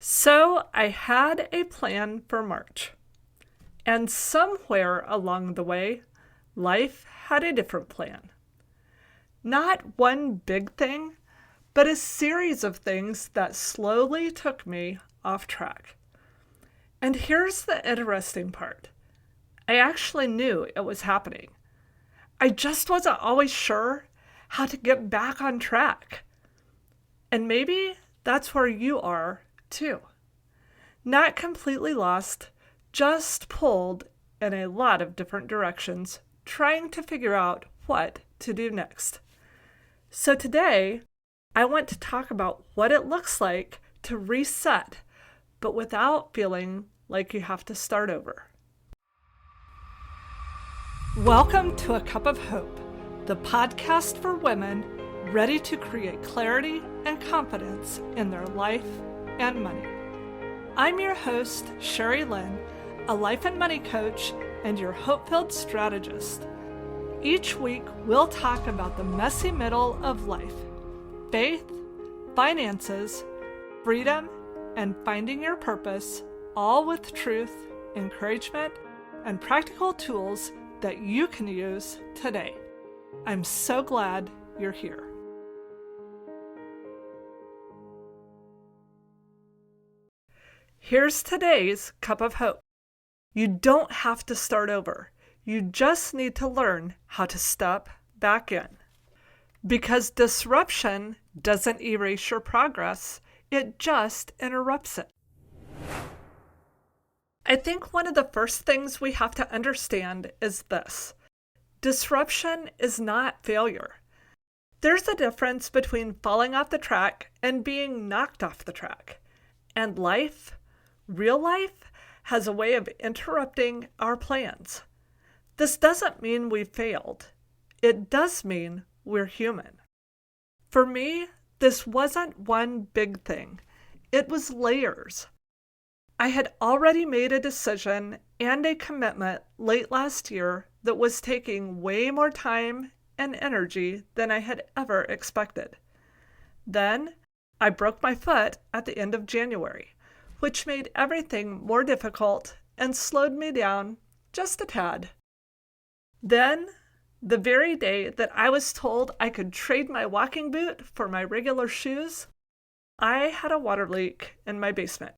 So I had a plan for March. And somewhere along the way, life had a different plan. Not one big thing, but a series of things that slowly took me off track. And here's the interesting part. I actually knew it was happening. I just wasn't always sure how to get back on track. And maybe that's where you are too. Not completely lost, just pulled in a lot of different directions, trying to figure out what to do next. So today, I want to talk about what it looks like to reset, but without feeling like you have to start over. Welcome to A Cup of Hope, the podcast for women ready to create clarity and confidence in their life and money. I'm your host, Sherry Lynn, a life and money coach and your hope-filled strategist. Each week, we'll talk about the messy middle of life, faith, finances, freedom, and finding your purpose, all with truth, encouragement, and practical tools that you can use today. I'm so glad you're here. Here's today's cup of hope. You don't have to start over. You just need to learn how to step back in. Because disruption doesn't erase your progress, it just interrupts it. I think one of the first things we have to understand is this. Disruption is not failure. There's a difference between falling off the track and being knocked off the track. And life, real life, has a way of interrupting our plans. This doesn't mean we failed. It does mean we're human. For me, this wasn't one big thing. It was layers. I had already made a decision and a commitment late last year that was taking way more time and energy than I had ever expected. Then, I broke my foot at the end of January, which made everything more difficult and slowed me down just a tad. Then, the very day that I was told I could trade my walking boot for my regular shoes, I had a water leak in my basement.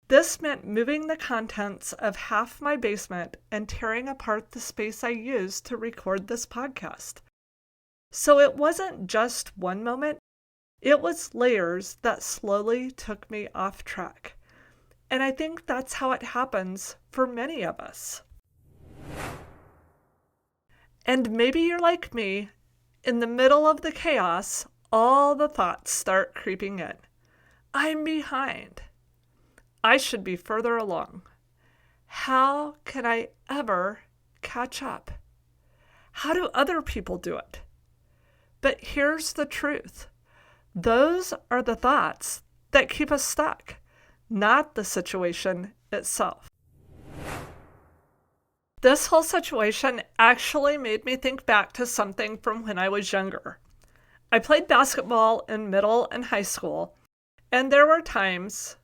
This meant moving the contents of half my basement and tearing apart the space I used to record this podcast. So it wasn't just one moment, it was layers that slowly took me off track. And I think that's how it happens for many of us. And maybe you're like me, in the middle of the chaos, all the thoughts start creeping in. I'm behind. I should be further along. How can I ever catch up? How do other people do it? But here's the truth. Those are the thoughts that keep us stuck, not the situation itself. This whole situation actually made me think back to something from when I was younger. I played basketball in middle and high school, and there were times,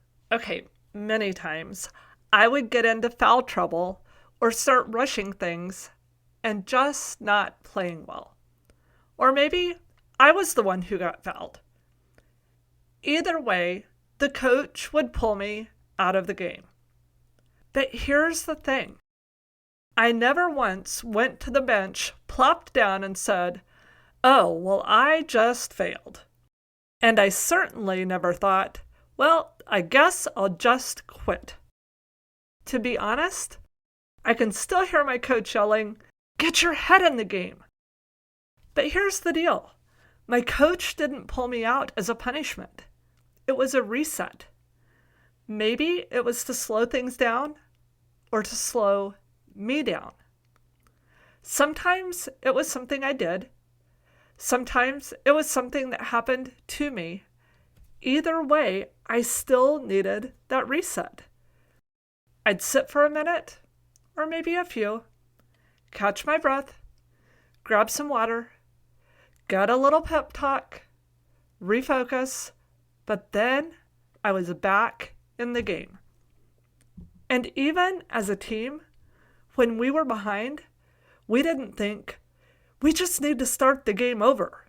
many times, I would get into foul trouble or start rushing things and just not playing well. Or maybe I was the one who got fouled. Either way, the coach would pull me out of the game. But here's the thing. I never once went to the bench, plopped down, and said, "Oh, well, I just failed." And I certainly never thought, "Well, I guess I'll just quit." To be honest, I can still hear my coach yelling, "Get your head in the game." But here's the deal. My coach didn't pull me out as a punishment. It was a reset. Maybe it was to slow things down or to slow me down. Sometimes it was something I did. Sometimes it was something that happened to me. Either way, I still needed that reset. I'd sit for a minute, or maybe a few, catch my breath, grab some water, get a little pep talk, refocus, but then I was back in the game. And even as a team, when we were behind, we didn't think, we just need to start the game over.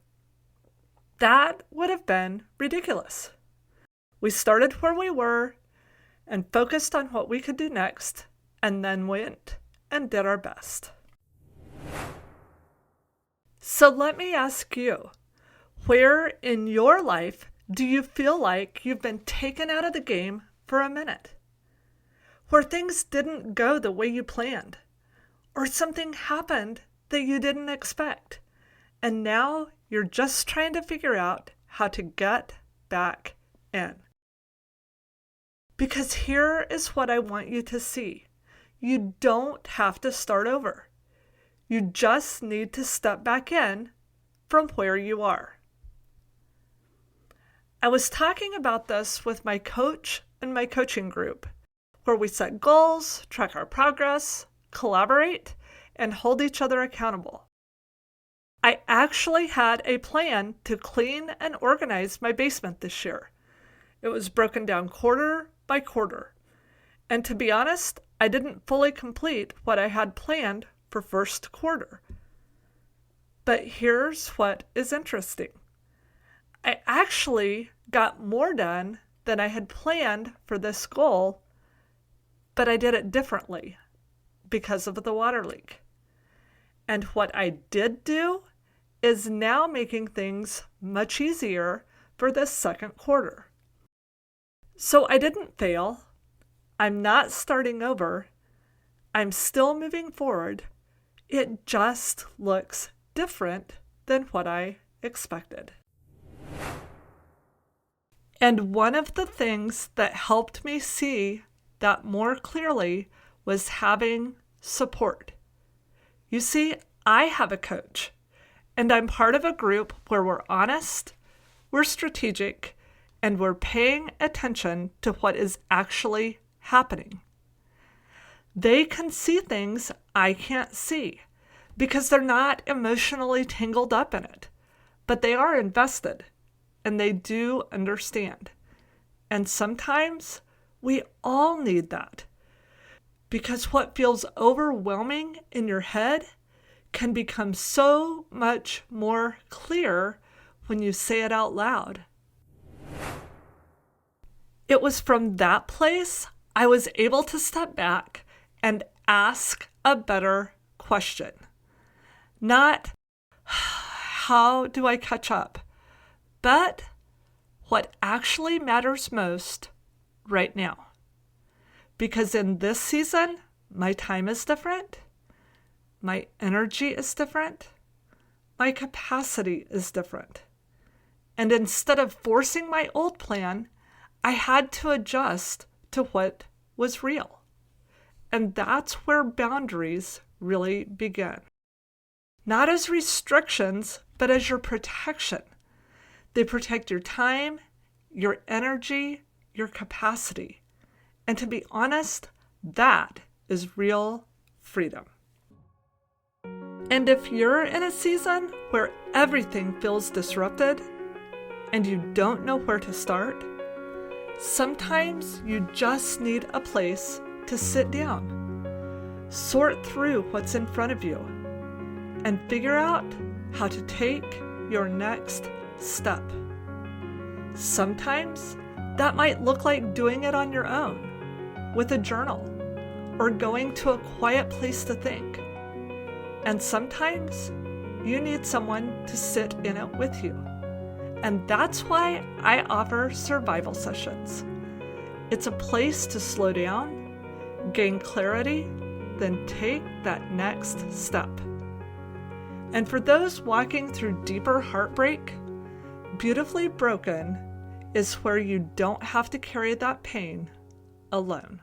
That would have been ridiculous. We started where we were and focused on what we could do next, and then went and did our best. So let me ask you, where in your life do you feel like you've been taken out of the game for a minute? Where things didn't go the way you planned, or something happened that you didn't expect, and now you're just trying to figure out how to get back in. Because here is what I want you to see. You don't have to start over. You just need to step back in from where you are. I was talking about this with my coach and my coaching group, where we set goals, track our progress, collaborate, and hold each other accountable. I actually had a plan to clean and organize my basement this year. It was broken down quarter by quarter. And to be honest, I didn't fully complete what I had planned for first quarter. But here's what is interesting. I actually got more done than I had planned for this goal, but I did it differently because of the water leak. And what I did do is now making things much easier for this second quarter. So I didn't fail. I'm not starting over. I'm still moving forward. It just looks different than what I expected. And one of the things that helped me see that more clearly was having support. You see, I have a coach, and I'm part of a group where we're honest, we're strategic, and we're paying attention to what is actually happening. They can see things I can't see because they're not emotionally tangled up in it, but they are invested and they do understand. And sometimes we all need that because what feels overwhelming in your head can become so much more clear when you say it out loud. It was from that place I was able to step back and ask a better question. Not, how do I catch up? But what actually matters most right now. Because in this season, my time is different. My energy is different. My capacity is different. And instead of forcing my old plan, I had to adjust to what was real. And that's where boundaries really begin. Not as restrictions, but as your protection. They protect your time, your energy, your capacity. And to be honest, that is real freedom. And if you're in a season where everything feels disrupted and you don't know where to start, sometimes you just need a place to sit down, sort through what's in front of you, and figure out how to take your next step. Sometimes that might look like doing it on your own, with a journal, or going to a quiet place to think. And sometimes you need someone to sit in it with you. And that's why I offer survival sessions. It's a place to slow down, gain clarity, then take that next step. And for those walking through deeper heartbreak, Beautifully Broken is where you don't have to carry that pain alone.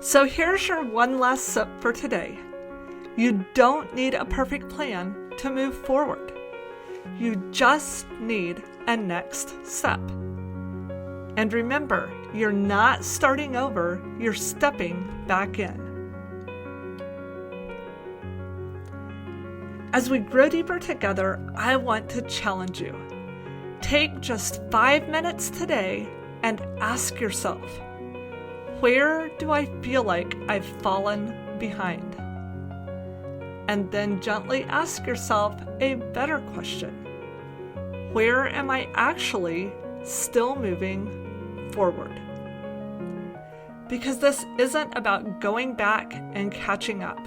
So here's your one last sip for today. You don't need a perfect plan to move forward. You just need a next step. And remember, you're not starting over, you're stepping back in. As we grow deeper together, I want to challenge you Take just 5 minutes today and ask yourself, where do I feel like I've fallen behind? And then gently ask yourself a better question. Where am I actually still moving forward? Because this isn't about going back and catching up.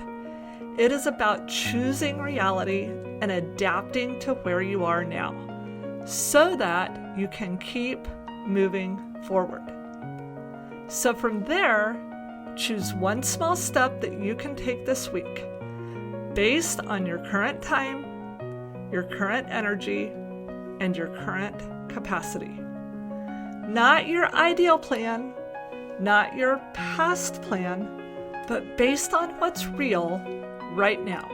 It is about choosing reality and adapting to where you are now, so that you can keep moving forward. So from there, choose one small step that you can take this week, based on your current time, your current energy, and your current capacity. Not your ideal plan, not your past plan, but based on what's real right now.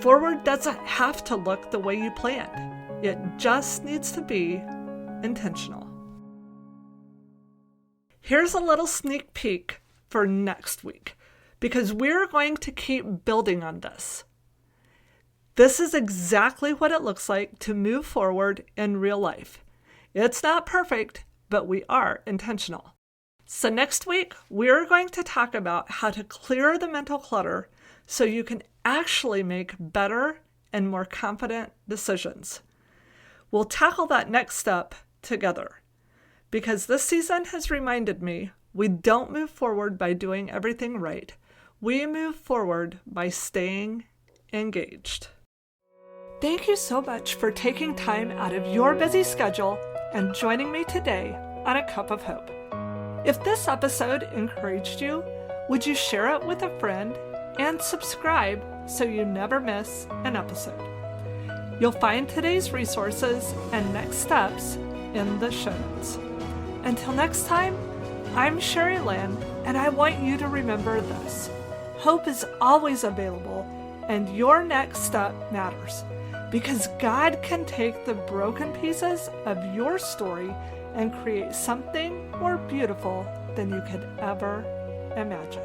Forward doesn't have to look the way you planned. It just needs to be intentional. Here's a little sneak peek for next week, because we're going to keep building on this. This is exactly what it looks like to move forward in real life. It's not perfect, but we are intentional. So next week, we're going to talk about how to clear the mental clutter so you can actually make better and more confident decisions. We'll tackle that next step together, because this season has reminded me we don't move forward by doing everything right. We move forward by staying engaged. Thank you so much for taking time out of your busy schedule and joining me today on A Cup of Hope. If this episode encouraged you, would you share it with a friend and subscribe so you never miss an episode? You'll find today's resources and next steps in the show notes. Until next time, I'm Sherry Lynn, and I want you to remember this. Hope is always available, and your next step matters, because God can take the broken pieces of your story and create something more beautiful than you could ever imagine.